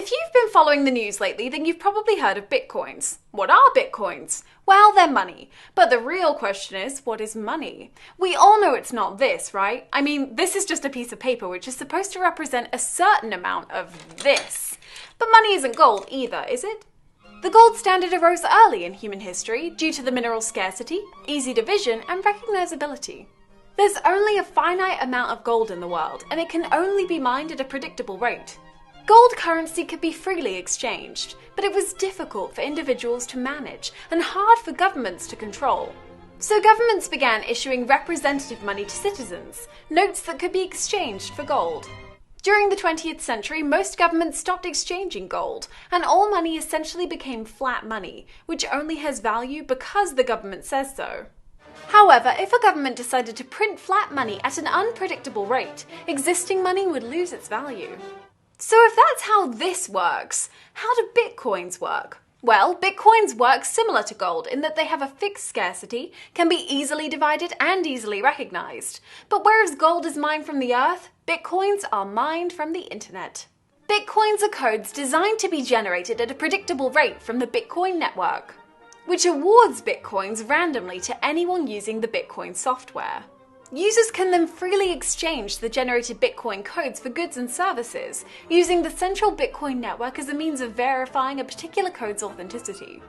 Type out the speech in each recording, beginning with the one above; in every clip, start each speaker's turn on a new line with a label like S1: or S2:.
S1: If you've been following the news lately, then you've probably heard of bitcoins. What are bitcoins? Well, they're money. But the real question is, what is money? We all know it's not this, right? I mean, this is just a piece of paper which is supposed to represent a certain amount of this. But money isn't gold either, is it? The gold standard arose early in human history due to the mineral scarcity, easy division, and recognizability. There's only a finite amount of gold in the world, and it can only be mined at a predictable rate. Gold currency could be freely exchanged, but it was difficult for individuals to manage and hard for governments to control. So governments began issuing representative money to citizens, notes that could be exchanged for gold. During the 20th century, most governments stopped exchanging gold, and all money essentially became flat money, which only has value because the government says so. However, if a government decided to print flat money at an unpredictable rate, existing money would lose its value. So if that's how this works, how do bitcoins work? Well, bitcoins work similar to gold in that they have a fixed scarcity, can be easily divided and easily recognized. But whereas gold is mined from the earth, bitcoins are mined from the internet. Bitcoins are codes designed to be generated at a predictable rate from the Bitcoin network, which awards bitcoins randomly to anyone using the Bitcoin software. Users can then freely exchange the generated Bitcoin codes for goods and services, using the central Bitcoin network as a means of verifying a particular code's authenticity.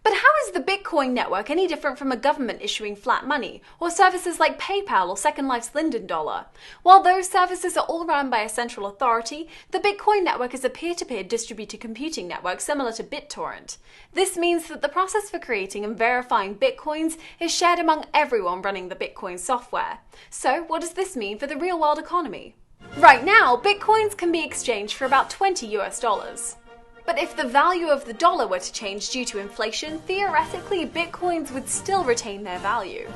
S1: But how is the Bitcoin network any different from a government issuing flat money, or services like PayPal or Second Life's Linden Dollar? While those services are all run by a central authority, the Bitcoin network is a peer-to-peer distributed computing network similar to BitTorrent. This means that the process for creating and verifying Bitcoins is shared among everyone running the Bitcoin software. So what does this mean for the real-world economy? Right now, Bitcoins can be exchanged for about $20. But if the value of the dollar were to change due to inflation, theoretically, bitcoins would still retain their value.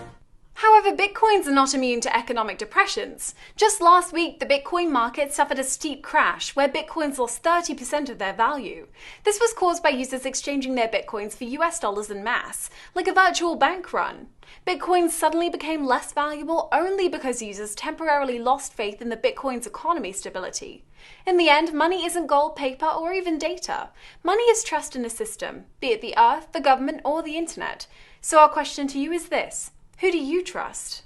S1: However, bitcoins are not immune to economic depressions. Just last week, the Bitcoin market suffered a steep crash where bitcoins lost 30% of their value. This was caused by users exchanging their bitcoins for US dollars en masse, like a virtual bank run. Bitcoins suddenly became less valuable only because users temporarily lost faith in the Bitcoin's economy stability. In the end, money isn't gold, paper, or even data. Money is trust in a system, be it the earth, the government, or the internet. So our question to you is this: who do you trust?